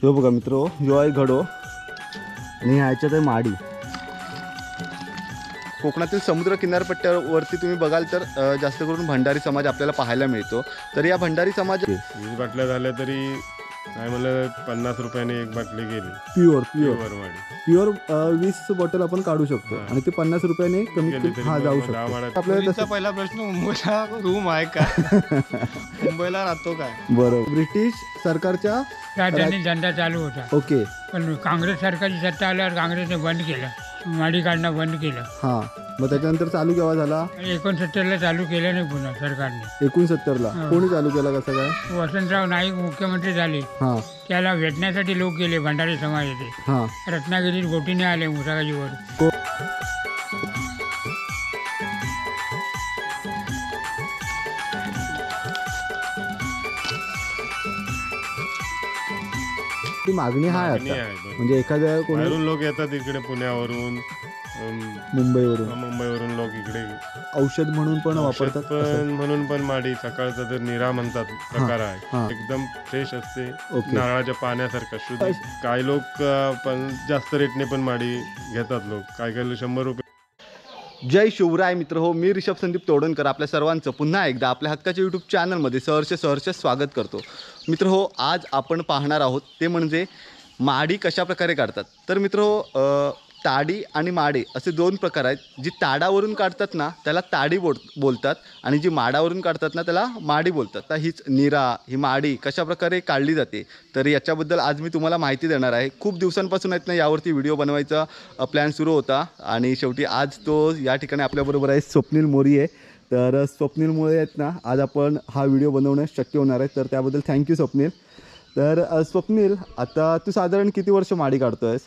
ह्यो बघा मित्र, ह्यो आहे घडो आणि ह्याच्यात आहे माडी। कोकणातील समुद्र किनारपट्ट्यावरती तुम्ही बघाल तर जास्त करून भंडारी समाज आपल्याला पाहायला मिळतो। तर या भंडारी समाज 20 बाटल्या झाल्या तरी काय म्हणलं 50 रुपयाने एक बाटली गेली। प्युअर 20 बॉटल आपण काढू शकतो आणि ते 50 रुपयाने कमीत कमी जाऊ शकतो। आपल्याला पहिला प्रश्न, मुंबईला रूम आहे का? मुंबईला राहतो काय? बरोबर। ब्रिटिश सरकारच्या राजधानी धंदा चालू होता। ओके। पण काँग्रेस सरकारची सत्ता आल्यावर काँग्रेसने बंद केलं, माडी काढणं बंद केलं। हा, मग त्याच्यानंतर चालू केव्हा झाला? 69ला चालू केलं नाही पुन्हा सरकारने। 69ला कोणी चालू केला? कसं काय? वसंतराव नाईक मुख्यमंत्री झाले, हा, त्याला भेटण्यासाठी लोक गेले भंडारी समाजाचे। हा, रत्नागिरीत गोटीने आले मुसागाजीवर। ती मागणी आहे आता, म्हणजे एखाद्या कोणी लोक येतात इकडे पुण्यावरून, मुंबईवरून लोक इकडे औषध म्हणून पण वापरतात। म्हणून पण माडी सकाळचा तर निरा म्हणतात प्रकार आहे, एकदम फ्रेश असते, नारळाच्या पाण्यासारखं शुद्ध। काही लोक पण जास्त रेटने पण माडी घेतात लोक, काही 100 रुपये। जय शिवराय मित्र हो, मी ऋषभ संदीप तोडणकर आपल्या सर्वांचं पुन्हा एकदा आपल्या हक्काच्या यूट्यूब चॅनलमध्ये सहर्ष स्वागत करतो। मित्र हो, आज आपण पाहणार आहोत ते म्हणजे माडी कशा प्रकारे काढतात। तर मित्र हो, ताडी आणि माडे असे दोन प्रकार आहेत। जी ताडावरून काढतात ना त्याला ताडी बोलतात आणि जी माडावरून काढतात ना त्याला माडी बोलतात। तर हीच निरा, ही माडी कशा प्रकारे काढली जाते तर याच्याबद्दल आज मी तुम्हाला माहिती देणार आहे। खूप दिवसांपासून आहेत ना यावरती व्हिडिओ बनवायचा प्लॅन सुरू होता आणि शेवटी आज तो या ठिकाणी आपल्याबरोबर आहे स्वप्नील मोरिये। तर स्वप्नीलमुळे आहेत ना आज आपण हा व्हिडिओ बनवणं शक्य होणार आहे, तर त्याबद्दल थँक्यू स्वप्नील। तर स्वप्नील, आता तू साधारण किती वर्ष माडी काढतोयस?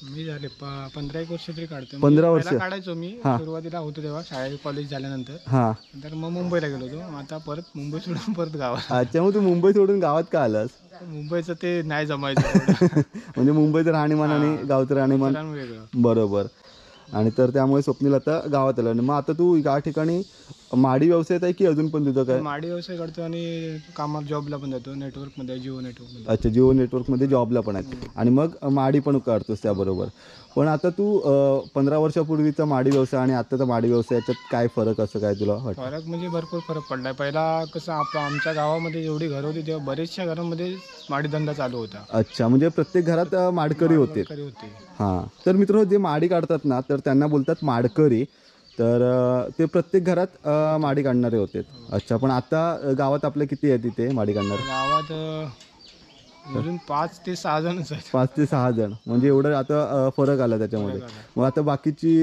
मी झाले 15 वर्ष तरी काढतो। 15 वर्ष काढायचो मी, सुरुवातीला होतो तेव्हा शाळेत, कॉलेज झाल्यानंतर। हा, तर मग मुंबईला गेलो होतो, आता परत मुंबई सोडून परत गावात। अच्छा, मग तू मुंबई सोडून गावात का आलास? मुंबईचं ते नाही जमायचं म्हणजे मुंबईचं राहणीमान आणि गावचं राहणीमान वेगळं। बरोबर। आणि तर त्यामुळे स्वप्नील आता गावात आलं। मग आता तू या ठिकाणी माडी व्यवसायात आहे की अजून पण तुझं काय? माडी व्यवसाय करतो आणि कामाला जॉबला पण जातो, नेटवर्कमध्ये, जिओ नेटवर्कमध्ये। अच्छा, जिओ नेटवर्कमध्ये जॉबला पण आहे आणि मग माडी पण काढतोस त्याबरोबर। पण आता तू 15 वर्षापूर्वीचा माडी व्यवसाय आणि आताचा माडी व्यवसाय याच्यात काय फरक, असं काय तुला वाटतं? फरक म्हणजे भरपूर फरक पडलाय। पहिला कसं आमच्या गावामध्ये जेवढी घर होती तेव्हा बरेचशा घरांमध्ये माडी धंदा चालू होता। अच्छा, म्हणजे प्रत्येक घरात माडकरी होते। हां, तर मित्र जे माडी काढतात ना तर त्यांना बोलतात माडकरी। तर ते प्रत्येक घरात माडी काढणारे होते। अच्छा, पण आता गावात आपल्या किती आहे तिथे माडी काढणारे? गावात अजून 5 ते 6 जणच आहेत। 5 ते 6 जण, म्हणजे एवढं आता फरक आला त्याच्यामध्ये। मग आता बाकीची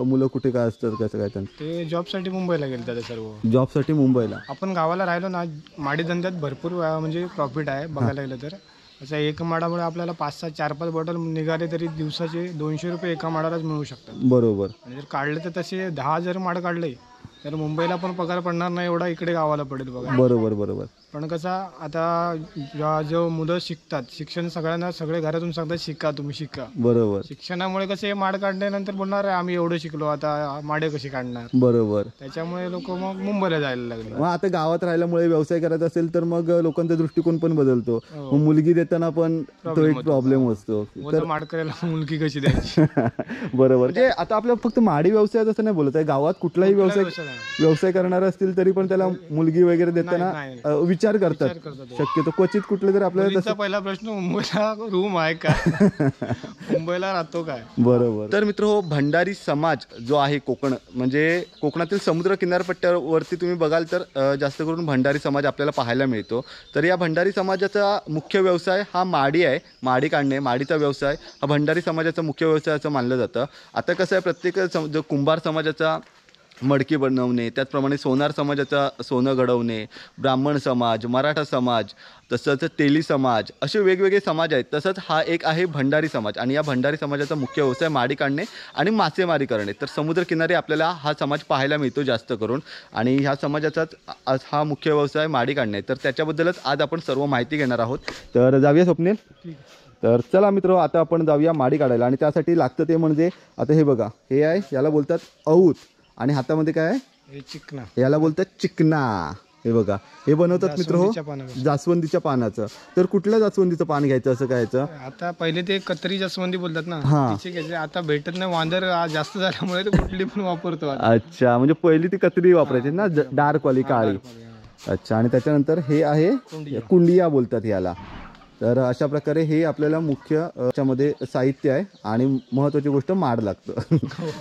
मुलं कुठे काय असतात, कसं काय त्यांचं? ते जॉबसाठी मुंबईला गेले जाते सर्व। जॉबसाठी मुंबईला? आपण गावाला राहिलो ना, माडी धंद्यात भरपूर म्हणजे प्रॉफिट आहे बघायला गेलं तर। असं एक माडामुळे आपल्याला 5-6, 4-5 बॉटल निघाले तरी दिवसाचे 200 रुपये एका माडालाच मिळू शकतात। बरोबर। आणि जर काढले तर तसे 10 जर माड काढले तर मुंबईला पण पगार पडणार नाही एवढा इकडे गावाला पडेल बघा। बरोबर। पण कसं आता जो मुलं शिकतात, शिक्षण सगळ्यांना, सगळे घरातून सांगतात शिका, तुम्ही शिका। बरोबर। शिक्षणामुळे कसे माड काढल्यानंतर बोलणार आम्ही एवढं शिकलो, आता माडे कशी काढणार? बरोबर। त्याच्यामुळे लोक मग मुंबईला जायला लागले। मग आता गावात राहिल्यामुळे व्यवसाय करायचा असेल तर मग लोकांचा दृष्टिकोन पण बदलतो। मग मुलगी देताना पण तो एक प्रॉब्लेम असतो, तर माडकऱ्याला मुलगी कशी द्यायची? बरोबर। म्हणजे आता आपल्या फक्त माडी व्यवसायात असं नाही बोलत आहे, गावात कुठलाही व्यवसाय करणारा असतील तरी पण त्याला मुलगी वगैरे देताना विचार करतात शक्यतो, क्वचित कुठले तर आपल्याला। पहिला प्रश्न, मुंबईला रूम आहे का? मुंबईला राहतो काय? बरोबर। तर मित्र हो, भंडारी समाज जो आहे कोकण, म्हणजे कोकणातील समुद्र किनारपट्ट्यावरती तुम्ही बघाल तर जास्त करून भंडारी समाज आपल्याला पाहायला मिळतो। तर या भंडारी समाजाचा मुख्य व्यवसाय हा माडी आहे, माडी काढणे, माडीचा व्यवसाय हा भंडारी समाजाचा मुख्य व्यवसाय असं मानलं जातं। आता कसं आहे, प्रत्येक जो कुंभार समाजाचा मडकी बनवणे, त्याचप्रमाणे सोनार समाजाचा सोनं घडवणे, ब्राह्मण समाज, मराठा समाज, तसंच तेली समाज, असे वेगवेगळे समाज आहेत। तसंच हा एक आहे भंडारी समाज आणि या भंडारी समाजाचा मुख्य व्यवसाय माडी काढणे आणि मासेमारी करणे। तर समुद्रकिनारी आपल्याला हा समाज पाहायला मिळतो जास्त करून आणि ह्या समाजाचाच हा मुख्य व्यवसाय माडी काढणे। तर त्याच्याबद्दलच आज आपण सर्व माहिती घेणार आहोत। तर जाऊया स्वप्नील? तर चला मित्र, आता आपण जाऊया माडी काढायला आणि त्यासाठी लागतं ते म्हणजे आता हे बघा, हे आहे, याला बोलतात औत आणि हातामध्ये काय आहे? चिकना, याला बोलतात चिकना। हे बघा हे बनवतात मित्र हो जास्वंदीच्या पानापासून. जास्वंदीच्या पानाचं. तर कुठल्या जास्वंदीचं पान घ्यायचं असं काय याचं? आता पहिले ते कत्री जास्वंदी बोलतात ना, हा. तिचे घ्यायचे. आता भेटत नाही, वांदर जास्त झाल्यामुळे ते कुठली पण वापरतो आता. अच्छा म्हणजे पहिली ती कत्री वापरायची ना डार्क वाली काळी. अच्छा आणि त्याच्यानंतर हे आहे कुंडिया बोलतात याला. तर अशा प्रकारे हे आपल्याला मुख्य याच्यामध्ये साहित्य आहे आणि महत्त्वाची गोष्ट माड लागतं.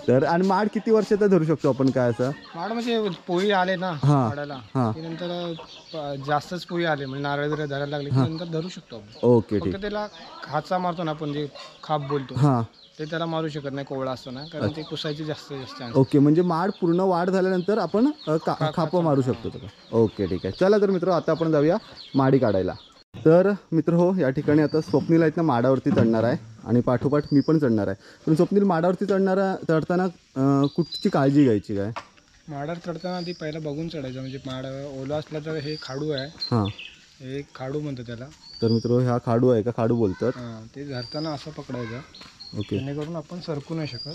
तर आणि माड किती वर्षाचा धरू शकतो आपण काय असं? माड म्हणजे पोळी आले ना हा. माडाला, हा. की नंतर जास्तच पोळी आले म्हणजे नारळ बिरळ धरायला लागले की नंतर धरू शकतो आपण. ओके ठीक. फक्त त्याला खाचा मारतो ना आपण, जे खाप बोलतो हां ते त्याला मारू शकत नाही कोवळा असतो ना, कारण ते कुसायचे जास्त चान्स. ओके म्हणजे माड पूर्ण वाढ झाल्यानंतर आपण खापं मारू शकतो त्याला. ओके ठीक आहे. चला तर मित्र आता आपण जाऊया माडी काढायला. तर मित्र हो या ठिकाणी आता स्वप्नील आहेत ना माडावरती चढणार आहे आणि पाठोपाठ मी पण चढणार आहे. पण स्वप्नील माडावरती चढताना कुठची काळजी घ्यायची काय? माडावर चढताना आधी पहिला बघून चढायचं, म्हणजे माड ओला असला तर हे खाडू आहे, हां हे खाडू म्हणतो त्याला. तर मित्र हा खाडू आहे का? खाडू बोलतात. ते धरताना असं पकडायचं ओके जेणेकरून आपण सरकू नाही शकत.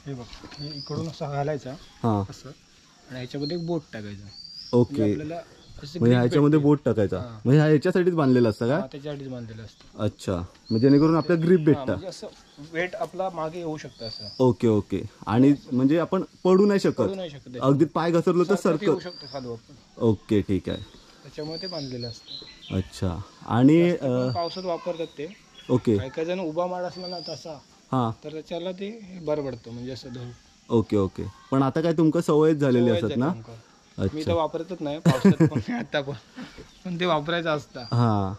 हे बघ, हे इकडून असं घालायचा हां असं आणि ह्याच्यामध्ये एक बोट टाकायचं. ओके म्हणजे आपल्याला असं म्हणजे grip ह्याच्यामध्ये भेटते. बोट टाकायचा हां. म्हणजे ह्या ह्याच्यासाठीच बांधलेलं असतं का? त्याच्यासाठीच बांधलेलं असतं. अच्छा म्हणजे जेणेकरून आपल्याला ग्रीप भेटतं. म्हणजे असं वेट आपला मागे येऊ शकतं, असं ओके ओके आणि म्हणजे आपण पडू नाही पडू शकत, नाही शकत. अगदी पाय घसरलो तर सरकत येऊ सरकत. शकतो खाली आपण, ओके ठीक आहे. त्याच्यामुळे ते बांधलेलं असतं. अच्छा आणि पण पावसात वापरतात ते. ओके काही काही जण उभा माड असला ना तसा, हां तर त्याच्याला ते बरं पडतं, म्हणजे असं धरू. ओके ओके पण आता काय तुमका सवयच झालेली सवय असत झाली ना? आमका. मी अच्छा तर वापरतच नाही पावसात पण आता पण ते वापरायचं असतं. हां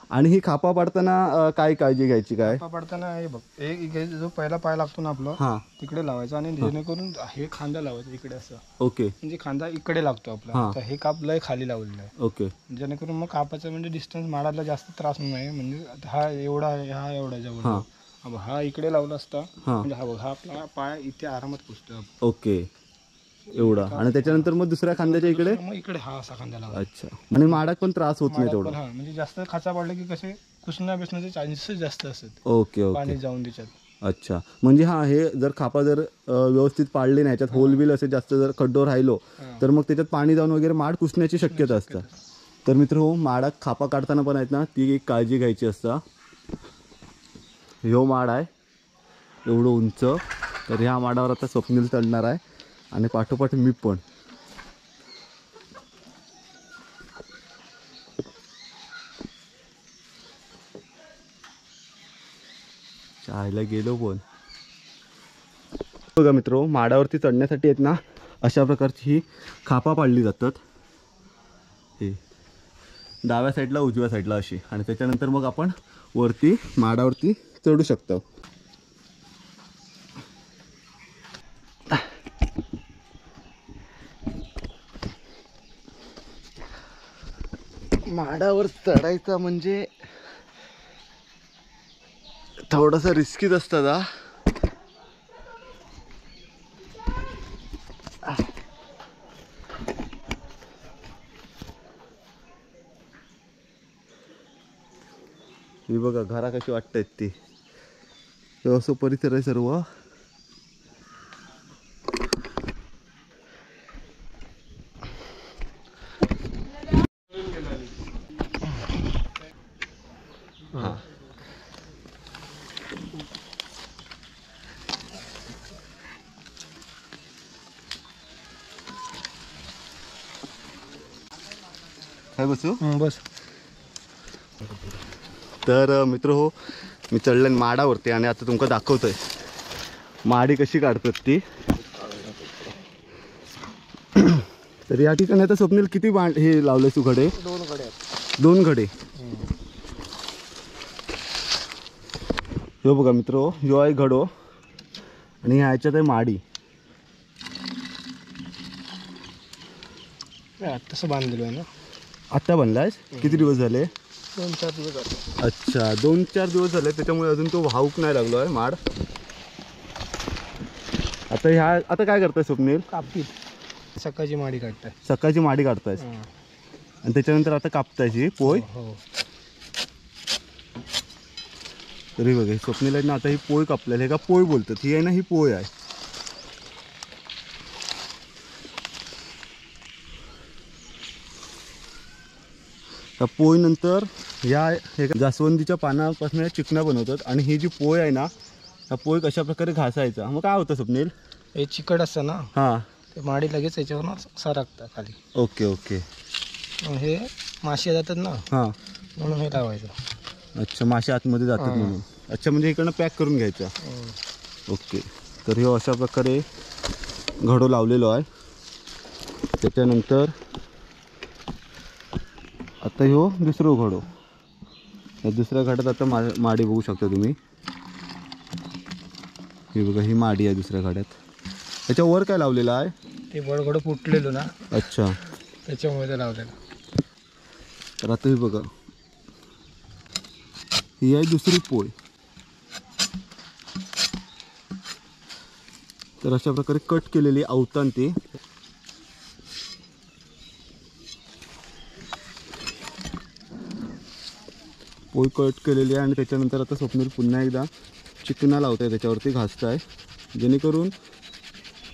आणि ही खापा पाडताना काय काळजी घ्यायची काय? खापा पडताना हे बघ, जो पहिला पाय लागतो ना आपला, हां तिकडे लावायचा आणि जेणेकरून हे खांदा लावायचा इकडे असं, ओके म्हणजे खांदा इकडे लागतो आपला. हां. तर हे काप लय खाली लावलेलं आहे, ओके जेणेकरून मग कापाचा म्हणजे डिस्टन्स माडाला जास्त त्रास नाही. म्हणजे हा एवढा आहे, हा एवढा जवळ, हा इकडे लावला असता हां म्हणजे हा बघ, हा आपला पाय इथे आरामात पुसतो. ओके एवढा आणि त्याच्यानंतर मग दुसऱ्या खांद्याच्या इकडे. मग इकडे हा असा खांदा लावा. अच्छा आणि माडाक पण त्रास होत नाही तेवढा. हा म्हणजे जास्त खाचा पडले की कसे कुसण्या बिसण्याचे चान्सेस जास्त असतात, ओके ओके पाणी जाऊन त्याच्यात. अच्छा म्हणजे हा हे जर खापा जर व्यवस्थित पाडली नाही ह्याच्यात होल बिल असे जास्त जर खड्डो राहिलो तर मग त्याच्यात पाणी जाऊन वगैरे माड कुसण्याची शक्यता असतं. तर मित्र हो माडात खापा काढताना पण आहेत ना ती एक काळजी घ्यायची असता. ह्यो माड आहे एवढं उंच, तर ह्या माडावर आता स्वप्नील चढणार आहे आणि पाठोपाठ मी पण. चायला गेलो पण. बघा मित्र माडावरती चढण्यासाठी आहेत ना अशा प्रकारची ही खापा पाडली जातात, हे डाव्या साईडला उजव्या साईडला अशी, आणि त्याच्यानंतर मग आपण वरती माडावरती चढू शकतो. माडावर चढायचा म्हणजे थोडासा रिस्कीच असतं हा. ही बघा घरा कशी वाटतायत ती, असं परिसर आहे सर्व. काय बसू बस. तर मित्र हो मी चढले माडावरती आणि आता तुमका दाखवतोय माडी कशी काढतात ती. तर या ठिकाणी आता स्वप्नील किती हे लावले तू घडे? 2 घडे आहेत. 2 घडे. हो बघा मित्र हो आहे घडो आणि ह्याच्यात आहे माडी. तसं बांधलेलं आहे ना. आत्ता बनलायस? किती दिवस झाले? 2-4 दिवस झाले. अच्छा 2-4 दिवस झाले, त्याच्यामुळे अजून तो वाहूक नाही लागलो आहे माड. आता काय करताय स्वप्नील? कापीत सकाळची माडी काढताय. सकाळची माडी काढतायस आणि त्याच्यानंतर आता कापतायची पोय. हो. तरी बघा स्वप्नील आहे ना आता ही पोय कापलेली आहे का पोय बोलतात, ही आहे ना ही पोय आहे. त्या पोळीनंतर या हे जास्वंदीच्या पानापासून चिकना बनवतात आणि ही जी पोळी आहे ना त्या पोळी कशा प्रकारे घासायचा मग काय होतं स्वप्नील? हे चिकट असतं ना हां ते माडी लगेच याच्यावर सरकतं खाली. Okay okay. मग हे मासे जातात ना हां म्हणून हे लावायचं. अच्छा मासे आतमध्ये जातात म्हणून. अच्छा म्हणजे इकडनं पॅक करून घ्यायचा. ओके. तर हे अशा प्रकारे घडो लावलेलो आहे. त्याच्यानंतर आता ह्यो दुसरं घडो. या दुसऱ्या घाटात आता माडी बघू शकता तुम्ही. हे बघा ही माडी आहे दुसऱ्या घाटात. त्याच्यावर काय लावलेलं आहे? ते बडघड फुटलेलो ना अच्छा त्याच्यामुळे ते लावलेलं. तर आता हे बघा ही आहे दुसरी पोळी. तर अशा प्रकारे कट केलेली अवतान ती. पोळी कट केलेली आहे आणि त्याच्यानंतर आता स्वप्नील पुन्हा एकदा चिकना लावत आहे त्याच्यावरती घासताय जेणेकरून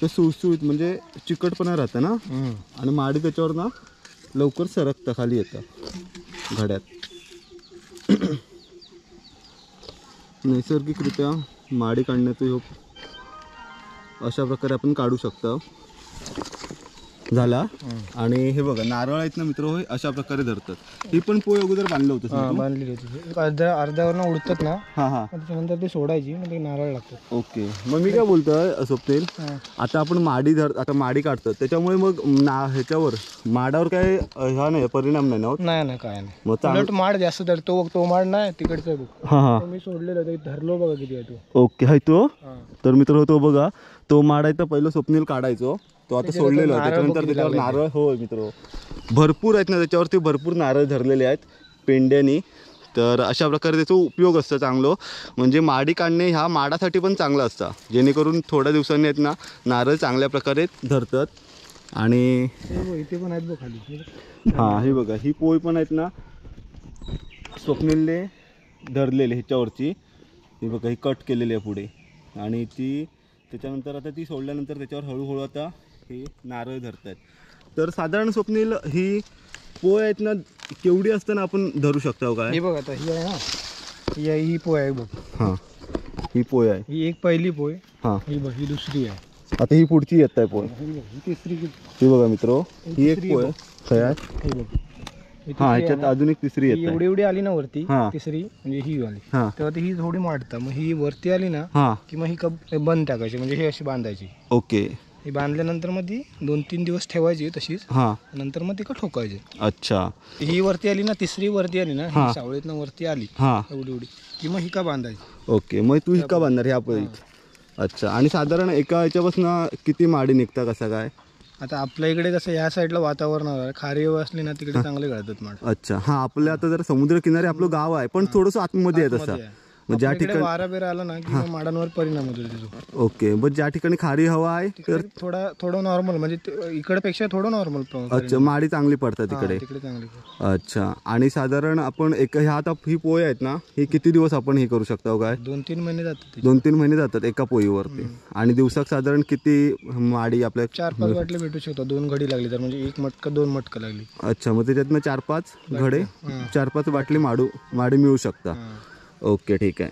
ते सुळसुळीत म्हणजे चिकटपणा राहतं ना आणि माडी त्याच्यावर ना लवकर सरकतं खाली येतं घड्यात. नैसर्गिकरित्या माडी काढण्याचा अशा प्रकारे आपण काढू शकतो. झाला. आणि हे बघा नारळ आहेत ना मित्र होय अशा प्रकारे धरतात. ही पण पोळी अगोदर बांधलं होतं बांधलेली होती. अर्ध्यावरनं उडतात ना हां हां त्याच्यानंतर ते सोडायची मग ते नारळ लागतात. ओके. मग मी काय बोलतोय स्वप्नील आता आपण माडी आता माडी काढतो त्याच्यामुळे मग ह्याच्यावर माडावर काय हा नाही परिणाम नाही ना होत? नाही काय नाही. मग उलट माड जास्त धरतो. तो माड नाही तिकडचा बघ. हां हां मी सोडलेलं ते धरलो बघा किती आहे तो. ओके आहे तो. तर मित्र तो बघा तो माड आहे तर पहिलं स्वप्नील काढायचो तो आता सोडलेलो आहे. त्याच्यानंतर त्याच्यावर नारळ हो मित्र भरपूर आहेत ना त्याच्यावरती भरपूर नारळ धरलेले आहेत पेंड्यानी. तर अशा प्रकारे त्याचा उपयोग असतो चांगलं म्हणजे माडी काढणे ह्या माडासाठी पण चांगलं असतं जेणेकरून थोड्या दिवसांनी आहेत ना नारळ चांगल्या प्रकारे धरतात. आणि इथे पण आहेत बघ खाली. हां हे बघा ही पोळी पण आहेत ना स्वप्नीलने धरलेली ह्याच्यावरची. ही बघा ही कट केलेली आहे पुढे आणि ती त्याच्यानंतर आता ती सोडल्यानंतर त्याच्यावर हळूहळू आता हे नारळ धरतात. तर साधारण स्वप्नील ही पोळी आहेत ना केवढी असताना आपण धरू शकतो काय? हे बघ आता ही आहे ना ही पोय आहे बघ. हां ही पोळी आहे. ही एक पहिली पोय. हां ही बघ ही दुसरी आहे. आता ही पुढची येत आहे पोळी. ही तिसरी. ही बघा मित्र ही एक पोळी काय आहे? ही बघ. हां ह्याच्यात अजून एक तिसरी येत आहे. एवढी आली ना वरती हां. तिसरी म्हणजे ही आली हां तेव्हा ती ही थोडी माडतं. मग ही वरती आली ना हां की मग ही कप बंद टाकायची म्हणजे ही अशी बांधायची. ओके. ही बांधल्यानंतर मग ती 2-3 दिवस ठेवायची तशीच. हां नंतर मग ती का ठोकायची. अच्छा. ही वरती आली ना तिसरी वरती आली ना ही सावळीतनं वरती आली हां एवढी की मग ही का बांधायची. ओके. मग तू हिका बांधणार ह्या पोळीत? अच्छा. आणि साधारण एका ह्याच्यापासून किती माडी निघता कसा काय? आता आपल्या इकडे कसं या साईडला वातावरण आहे खारी असली ना तिकडे चांगले गळतात माड. अच्छा. हां आपल्या आता जर समुद्रकिनारी आपलं गाव आहे पण थोडंसं आतमध्ये आहे तसं. मग ज्या ठिकाणी वारा बिरा आला ना की मग माडांवर परिणाम होतो त्याचा. ओके. मग ज्या ठिकाणी खारी हवा आहे तर थोडं नॉर्मल म्हणजे इकडपेक्षा थोडं नॉर्मल. अच्छा माडी चांगली पडतात तिकडे. तिकडे चांगली. अच्छा. आणि साधारण आपण ह्या आता ही पोळी आहेत ना ही किती दिवस आपण हे करू शकतो काय? 2-3 महिने जातात. 2-3 महिने जातात एका पोळीवरती. आणि दिवसात साधारण किती माडी आपल्या? 4-5 बाटले भेटू शकतो. 2 घडी लागली तर म्हणजे 1 मटका 2 मटका लागली. अच्छा. मग त्याच्यातनं 4-5 घडे 4-5 बाटली माडी मिळू शकता. ओके ठीक आहे.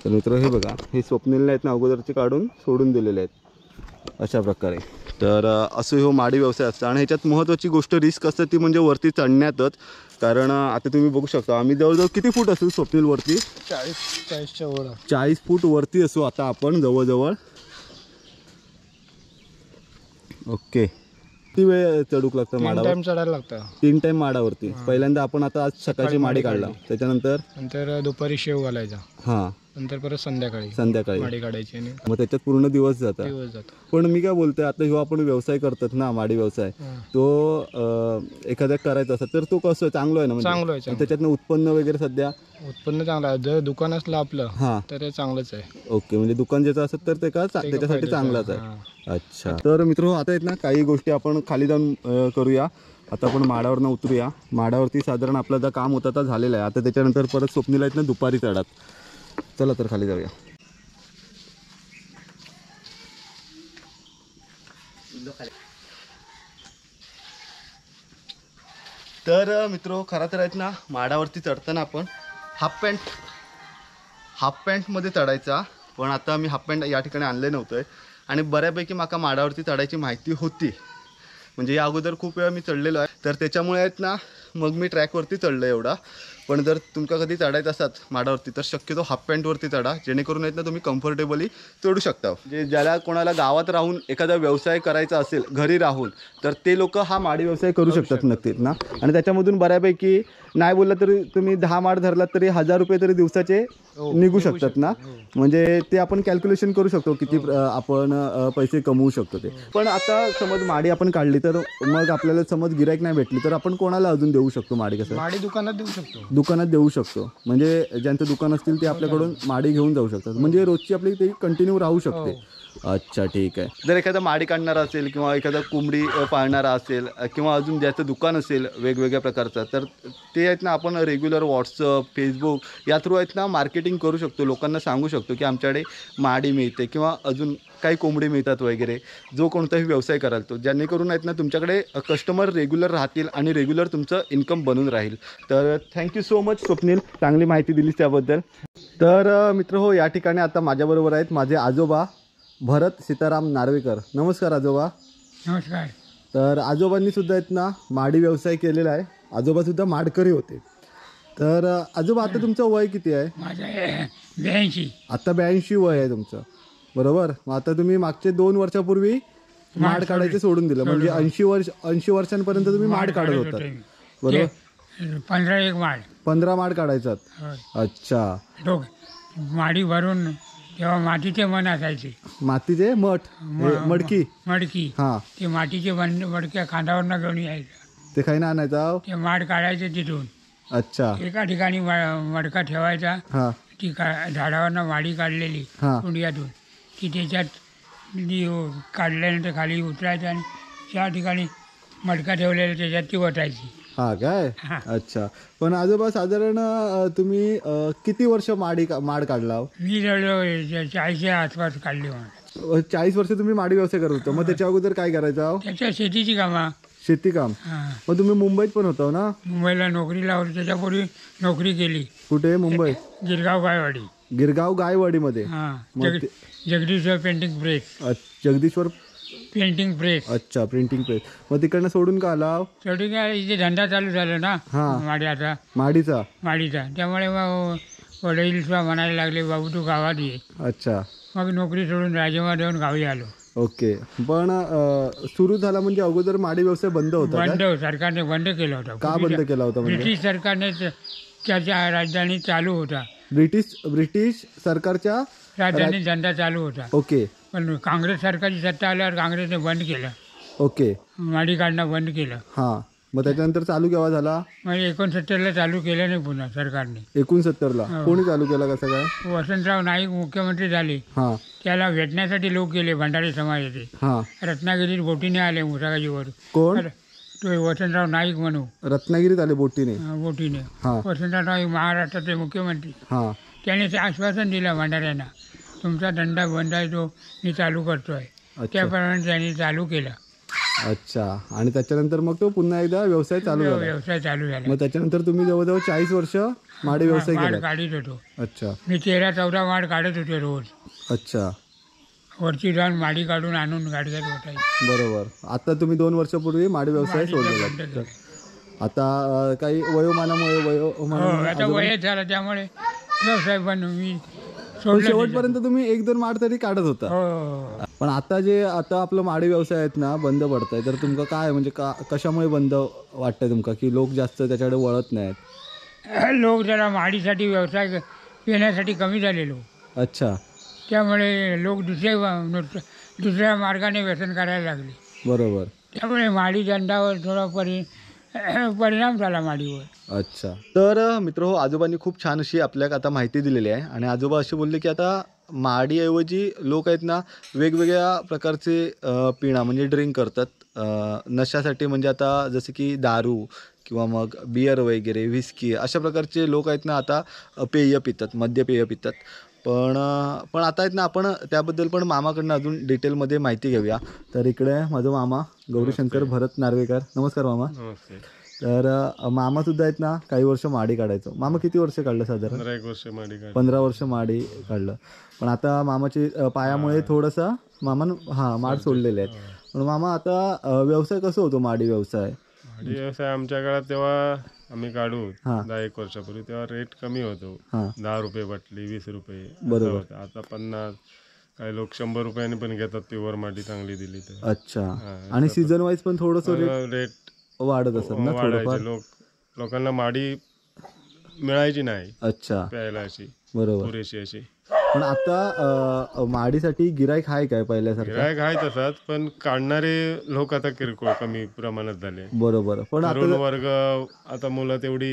तर मित्र हे बघा हे स्वप्नीलने आहेत ना अगोदरचे काढून सोडून दिलेले आहेत अशा प्रकारे. तर असं हो माडी व्यवसाय असतो. आणि ह्याच्यात महत्त्वाची गोष्ट रिस्क असते ती म्हणजे वरती चढण्यातच. कारण आता तुम्ही बघू शकता आम्ही जवळजवळ किती फूट असू स्वप्नील वरती? 40-40च्या वर. 40 फूट वरती असू आता आपण जवळजवळ. ओके. किती वेळ चढूक लागतं माडावर? 3 टाइम चढायला लागतं. 3 टाइम माडावरती. पहिल्यांदा आपण आता आज सकाळची माडी काढला त्याच्यानंतर दुपारी शेव घालायचा. हां नंतर परत संध्याकाळी माडी काढायची आणि मग त्याच्यात पूर्ण दिवस जातात. पण मी काय बोलतोय आता ह्यो आपण व्यवसाय करतात ना माडी व्यवसाय तो एखाद्या करायचा असता तर तो कसं चांगलं आहे ना चांगलं म्हणजे आहे. त्याच्यातनं उत्पन्न वगैरे सध्या उत्पन्न चांगलं आहे. जर दुकान असलं आपलं हां तर ते चांगलंच आहे. ओके. म्हणजे दुकान ज्याचं असत तर ते का त्याच्यासाठी चांगलाच आहे. अच्छा. तर मित्र आता आहेत ना काही गोष्टी आपण खाली जाऊन करूया. आता आपण माडावरनं उतरूया. माडावरती साधारण आपलं आता काम होतं आता झालेलं आहे. आता त्याच्यानंतर परत स्वप्नीला आहेत ना दुपारी चढात. चला तर खाली जाऊया. तर मित्रो खरं तर आहेत ना माडावरती चढताना आपण हाफ पॅन्टमध्ये चढायचा, पण आता मी हाफ पॅन्ट या ठिकाणी आणले नव्हतं आणि बऱ्यापैकी माका माडावरती चढायची माहिती होती, म्हणजे या अगोदर खूप वेळा मी चढलेलो आहे, तर त्याच्यामुळे आहेत ना मग मी ट्रॅकवरती चढलो एवढा. पण जर तुमका कधी चढायचं असतात माडावरती तर शक्यतो हाफ पॅन्टवरती चढा, जेणेकरून आहेत ना तुम्ही कम्फर्टेबली चढू शकता. म्हणजे ज्याला कोणाला गावात राहून एखादा व्यवसाय करायचा असेल घरी राहून, तर ते लोक हा माडी व्यवसाय करू शकतात नक्कीच ना. आणि त्याच्यामधून बऱ्यापैकी नाही बोललं तरी तुम्ही 10 माड धरलात तरी 1000 रुपये तरी दिवसाचे निघू शकतात ना. म्हणजे ते आपण कॅल्क्युलेशन करू शकतो किती आपण पैसे कमवू शकतो ते. पण आता समज माडी आपण काढली तर मग आपल्याला समज गिराईक नाही भेटली तर आपण कोणाला अजून देऊ शकतो माडी? कसं माडी दुकानात देऊ शकतो. दुकानात देऊ शकतो, म्हणजे ज्यांचं दुकान असतील ते आपल्याकडून माडी घेऊन जाऊ शकतात, म्हणजे रोजची आपली ती कंटिन्यू राहू शकते. अच्छा ठीक आहे. जर एखादा माडी काढणारा असेल किंवा एखादा कोंबडी पाळणारा असेल किंवा अजून ज्याचं दुकान असेल वेगवेगळ्या प्रकारचं, तर ते आहेत ना आपण रेग्युलर व्हॉट्सअप फेसबुक या थ्रू आहेत ना मार्केटिंग करू शकतो, लोकांना सांगू शकतो की आमच्याकडे माडी मिळते किंवा अजून काही कोंबडी मिळतात वगैरे, जो कोणताही व्यवसाय कराल तो, जेणेकरून आहेत ना तुमच्याकडे कस्टमर रेग्युलर राहतील आणि रेग्युलर तुमचं इन्कम बनून राहील. तर थँक्यू सो मच स्वप्नील, चांगली माहिती दिलीस त्याबद्दल. तर मित्र हो, या ठिकाणी आता माझ्याबरोबर आहेत माझे आजोबा भरत सीताराम नार्वेकर. नमस्कार आजोबा. नमस्कार. तर आजोबांनी सुद्धा आहेत ना माडी व्यवसाय केलेला आहे, आजोबा सुद्धा माडकरी होते. तर आजोबा आता तुमचं वय किती आहे? माझं 82. आता 82 वय आहे तुमचं, बरोबर. मग आता तुम्ही मागचे 2 वर्षापूर्वी माड काढायचं सोडून दिलं, म्हणजे 80 वर्षांपर्यंत तुम्ही माड काढत होतात, बरोबर. 15 माड 15 माड काढायचात. अच्छा. माडी भरून तेव्हा मातीचे मन असायचे, मातीचे मडकी हा, ते मातीचे मडक्या खांद्यावरनं घेऊन यायचं, ते काही ना आणायचं, ते माड काढायचे तिथून. अच्छा. एका ठिकाणी मडका ठेवायचा, हा, ती झाडावरनं माडी काढलेली कुंडियातून, ती त्याच्यात काढल्यानंतर खाली उतरायचं आणि त्या ठिकाणी मडका ठेवलेला त्याच्यात ती ओतायची. हा काय. अच्छा. पण आजोबा साधारण तुम्ही किती वर्ष माड काढला? मी जवळजवळ 40च्या आसपास काढली. 40 वर्ष तुम्ही माडी व्यवसाय करत होता. मग त्याच्या अगोदर काय करायचं? त्याच्या शेतीची कामं. शेती काम. मग तुम्ही मुंबईत पण होता ना? मुंबईला नोकरीला होती, त्याच्यापूर्वी नोकरी केली. कुठे? मुंबईत गिरगाव गायवाडी. गिरगाव गायवाडीमध्ये. जगदीश्वर पेंटिंग प्रेस. जगदीश्वर पेंटिंग प्रेस. अच्छा, प्रिंटिंग प्रेस. मग तिकडनं सोडून का आला? सोडून काय, इथे धंदा चालू झाला ना माडीचा. त्यामुळे मग वडील सुद्धा म्हणायला लागले, बाबू तू गावात ये. अच्छा. मग नोकरी सोडून राजेमा देऊन गावी आलो. ओके. पण सुरू झाला म्हणजे अगोदर माडी व्यवसाय बंद होता? सरकारने बंद केला होता. का बंद केला होता? ब्रिटिश सरकारने त्याच्या राजधानी चालू होता. ब्रिटिश सरकारच्या राजधानी धंदा चालू होता. ओके. पण काँग्रेस सरकारची सत्ता आल्यावर काँग्रेसने बंद केलं. ओके. माडी काढणं बंद केलं. हा. मग त्याच्यानंतर चालू केव्हा झाला? म्हणजे 69ला चालू केलं नाही पुन्हा सरकारने. 69ला कोणी चालू केला? कसं काय? वसंतराव नाईक मुख्यमंत्री झाले. हा. त्याला भेटण्यासाठी लोक गेले भंडारी समाजाचे. हा. रत्नागिरीत बोटीने आले मुसागाजीवर. कोण? तो वसंतराव नाईक म्हणू. रत्नागिरीत आले बोटीने? वसंतराव नाईक महाराष्ट्राचे मुख्यमंत्री. त्याने ते आश्वासन दिलं भंडाऱ्यांना, तुमचा धंदा बंद आहे तो मी चालू करतोय. त्याप्रमाणे त्यांनी चालू केलं. अच्छा. आणि त्याच्यानंतर मग तो पुन्हा एकदा व्यवसाय चालू झाला. मग त्याच्यानंतर तुम्ही जवळजवळ 40 वर्ष माडी व्यवसाय केला? काढत होतो. अच्छा. मी 13-14 माड काढत होते रोज. अच्छा. वरची जाऊन माडी काढून आणून गाडीत होता. बरोबर. आता तुम्ही 2 वर्षापूर्वी माडी व्यवसाय सोडला. आता काही वयोमानामुळे आता वय झालं त्यामुळे व्यवसाय पण मी शेवटपर्यंत तुम्ही 1-2 माड तरी काढत होता. पण आता आपलं माडी व्यवसाय आहेत ना बंद पडत आहे, तर तुमका काय म्हणजे कशामुळे बंद वाटतंय तुमका, की लोक जास्त त्याच्याकडे वळत नाहीत? लोक जरा माडीसाठी व्यवसाय येण्यासाठी कमी झाले लोक. अच्छा. त्यामुळे लोक दुसऱ्या मार्गाने व्यसन करायला लागले. बरोबर. त्यामुळे माडी धंद्यावर थोडा परिणाम झाला माडीवर. अच्छा. तर मित्र आजोबांनी खूप छान अशी आपल्याला आता माहिती दिलेली आहे. आणि आजोबा असे बोलले की आता माडीऐवजी लोक आहेत ना वेगवेगळ्या प्रकारचे पिणा म्हणजे ड्रिंक करतात नशासाठी. म्हणजे आता जसं की दारू किंवा मग बियर वगैरे व्हिस्की अशा प्रकारचे लोक आहेत ना आता पेय पितात, मद्यपेय पितात. पण आता आहेत ना आपण त्याबद्दल पण मामाकडनं अजून डिटेलमध्ये माहिती घेऊया. तर इकडे माझा मामा गौरीशंकर भरत नार्वेकर. नमस्कार मामा. नमस्ते. तर मामा सुद्धा आहेत ना, काही वर्ष माडी काढायचो. मामा किती वर्ष काढलं साधारण? 15 वर्ष माडी काढ 15 वर्ष माडी काढलं. पण आता मामाची पायामुळे थोडंसं मामा माड सोडलेले आहेत. पण मामा आता व्यवसाय कसं होतो माडी व्यवसाय? माडी व्यवसाय आमच्या काळात तेव्हा आम्ही काढू 10-1 वर्षापूर्वी तेव्हा रेट कमी होतो. 10 रुपये बाटली, 20 रुपये बरोबर. आता 50, काही लोक 100 रुपयाने पण घेतात प्युअर माडी चांगली दिली तर. अच्छा. आणि सीझन वाईज पण थोडंसं रेट वाढत असत ना वाढायचे. लोकांना माडी मिळायची नाही. अच्छा. प्यायला अशी बरोबर पुरेशी अशी. पण आता माडीसाठी गिराईक आहे काय पहिल्यासारखं? गिरायक आहे तसाच, पण काढणारे लोक आता किरकोळ कमी प्रमाणात झाले. बरोबर. पण तरुण वर्ग आता मुलं तेवढी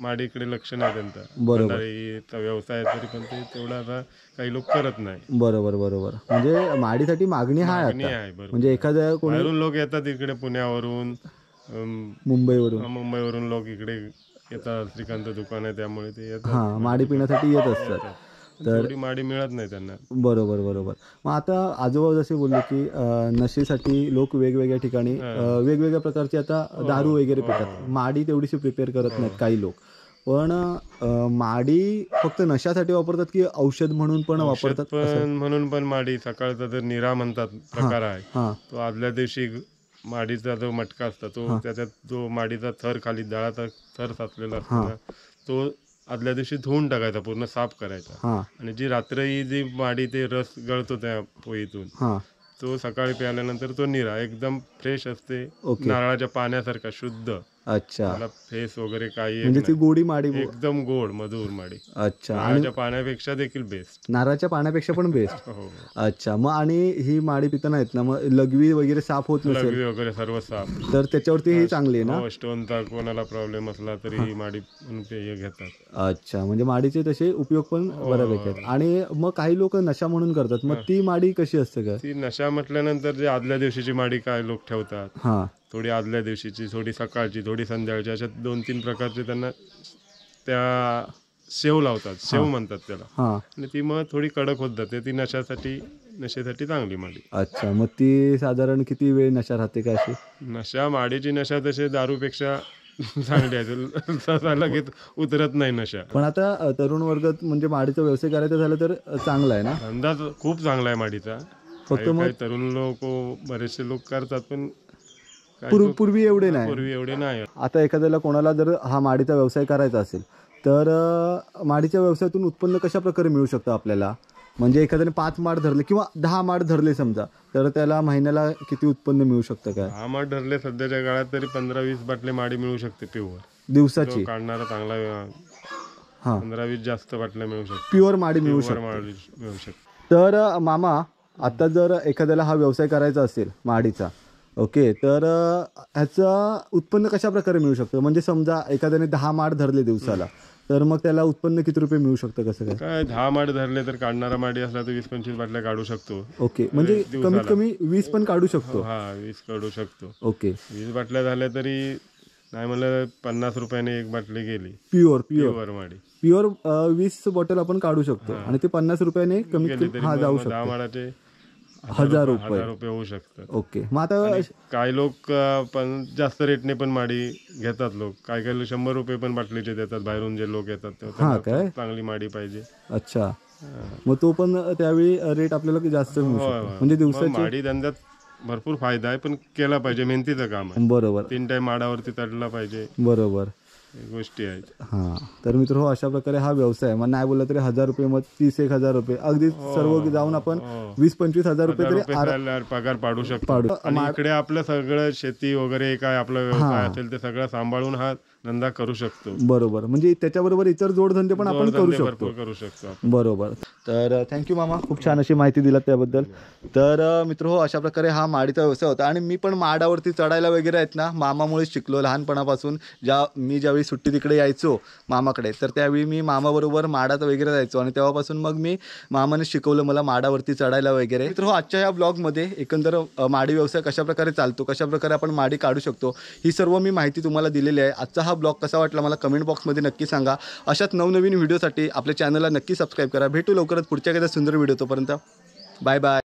माडीकडे लक्ष नाही त्यांचं. बरोबर. व्यवसाय तरी पण ते तेवढा आता काही लोक करत नाही. बरोबर बरोबर. म्हणजे माडीसाठी मागणी आहे आहे. बरोबर. म्हणजे एखाद्या बाहेरून लोक येतात इकडे, पुण्यावरून मुंबईवरून लोक इकडे येतात. श्रीकांत दुकान आहे त्यामुळे ते येतात माडी पिण्यासाठी येत असतात. तर माडी मिळत नाही त्यांना. बरोबर बरोबर. मग आता आजोबा जसे बोलले की नशेसाठी लोक वेगवेगळ्या ठिकाणी वेगवेगळ्या प्रकारची आता दारू वगैरे पितात. माडी तेवढीशी प्रिपेअर करत नाहीत काही लोक. पण माडी फक्त नशासाठी वापरतात की औषध म्हणून पण वापरतात? म्हणून पण माडी, सकाळचा जर निरा म्हणतात प्रकार आहे तो आदल्या दिवशी माडीचा जो मटका असतो तो, त्याच्यात जो माडीचा थर खाली दळाचा थर साचलेला असतो ना, तो आदल्या दिवशी धुवून टाकायचा, पूर्ण साफ करायचा. आणि जी रात्री जी माडी ते रस गळतो त्या पोळीतून, तो सकाळी प्यायल्यानंतर तो निरा एकदम फ्रेश असते, नारळाच्या पाण्यासारखा शुद्ध. अच्छा. मला फेस वगैरे काही म्हणजे ती गोडी माडी एकदम गोड मधुर माडी. अच्छा. नारळाच्या पाण्यापेक्षा देखील बेस्ट. नारळाच्या पाण्यापेक्षा पण बेस्ट. हो. अच्छा. मग आणि ही माडी पिताना आहेत ना, मग लघवी वगैरे साफ होत नसेल? लघवी वगैरे सर्व साफ, तर त्याच्यावरती ही चांगली आहे ना? स्टोनचा कोणाला प्रॉब्लेम असला तरी ही माडी पेय घेतात. अच्छा. म्हणजे माडीचे तसे उपयोग पण बऱ्यापैकी आहेत. आणि मग काही लोक नशा म्हणून करतात, मग ती माडी कशी असते का? ती नशा म्हटल्यानंतर जे आदल्या दिवशीची माडी काय लोक ठेवतात, थोडी आदल्या दिवशीची, थोडी सकाळची, थोडी संध्याकाळची, अशा 2-3 प्रकारचे त्यांना त्या शेव लावतात. शेव म्हणतात त्याला. आणि ती मग थोडी कडक होत जाते. ती नशेसाठी चांगली माडी. अच्छा. मग ती साधारण किती वेळ नशा राहते का अशी? नशा माडीची नशा तशी दारूपेक्षा चांगली आहे, लगेच उतरत नाही नशा. पण आता तरुण वर्ग म्हणजे माडीचा व्यवसाय करायचा झाला तर चांगला आहे ना? धंदा खूप चांगला आहे माडीचा. फक्त मग तरुण लोक, बरेचसे लोक करतात, पण पूर्वी एवढे नाही. आता एखाद्याला कोणाला जर हा माडीचा व्यवसाय करायचा असेल तर माडीच्या व्यवसायातून उत्पन्न कशा प्रकारे मिळू शकतं आपल्याला? म्हणजे एखाद्याने 5 माड धरले किंवा 10 माड धरले समजा, तर त्याला महिन्याला किती उत्पन्न मिळू शकतं काय? 10 माड धरले सध्याच्या काळात तरी 15-20 बाटले माडी मिळू शकते प्युअर दिवसाची. काढणारा चांगला 15-20 जास्त बाटल्या मिळू शकते. प्युअर माडी मिळू शकते. तर मामा, आता जर एखाद्याला हा व्यवसाय करायचा असेल माडीचा, ओके, तर ह्याचं उत्पन्न कशा प्रकारे मिळू शकतं? म्हणजे समजा एखाद्याने 10 माड धरले दिवसाला, तर मग त्याला उत्पन्न किती रुपये मिळू शकतं? कसं काय? 10 माड धरले तर काढणारा माडी असला तर 20-25 बाटल्या काढू शकतो. ओके. म्हणजे कमीत कमी 20 पण काढू शकतो? 20 काढू शकतो. ओके. 20 बाटल्या झाल्या तरी नाही म्हणलं 50 रुपयाने एक बाटली गेली. प्युअर माडी. प्युअर 20 बॉटल आपण काढू शकतो आणि ते 50 रुपयाने कमीत कमी जाऊ शकतो. 10 माडाचे 1000 रुपये होऊ शकतात. ओके. मग आता काही लोक पण जास्त रेटने पण माडी घेतात. लोक काही 100 रुपये पण बाटलीचे देतात. बाहेरून जे लोक येतात तेव्हा चांगली माडी पाहिजे. अच्छा. मग तो पण त्यावेळी रेट आपल्याला जास्त मिळू शकतो. म्हणजे दिवसाची माडी धंद्यात भरपूर फायदा आहे, पण केला पाहिजे. मेहनतीचं काम आहे. बरोबर. 3 टाइम माडावरती चढला पाहिजे. बरोबर गोष्टी आहेत. तर मित्र, अशा प्रकारे हा व्यवसाय, मग नाही बोलला तरी 1000 रुपये, मग 30-1000 रुपये, अगदी सर्व जाऊन आपण 20-25 हजार रुपये तरी पगार पाडू शकतो. आणि इकडे आपलं सगळं शेती वगैरे काय आपला व्यवसाय असेल ते सगळं सांभाळून हा धंदा करू शकतो. बरोबर. म्हणजे त्याच्याबरोबर इतर जोडधंदे पण आपण करू शकतो. बरोबर. तर थँक्यू मामा, खूप छान अशी माहिती दिलात त्याबद्दल. तर मित्र, अशा प्रकारे हा माडीचा व्यवसाय होता. आणि मी पण माडावरती चढायला वगैरे आहेत ना, मामामुळे शिकलो लहानपणापासून. मी ज्यावेळी सुट्टी तिकडे यायचो मामाकडे, तर त्यावेळी मी मामाबरोबर माडात वगैरे जायचो आणि तेव्हापासून मग मी मामाने शिकवलं मला माडावरती चढायला वगैरे. मित्र, आजच्या या ब्लॉगमध्ये एकंदर माडी व्यवसाय कशा प्रकारे चालतो, कशा प्रकारे आपण माडी काढू शकतो, ही सर्व मी माहिती तुम्हाला दिलेली आहे. आजचा हा ब्लॉग कसा वाटला मला कमेंट बॉक्समध्ये नक्की सांगा. अशाच नवनवीन व्हिडिओसाठी आपल्या चॅनलला नक्की सबस्क्राईब करा. भेटू लवकरच पुढच्या एखाद्या सुंदर व्हिडिओ. तोपर्यंत बाय बाय.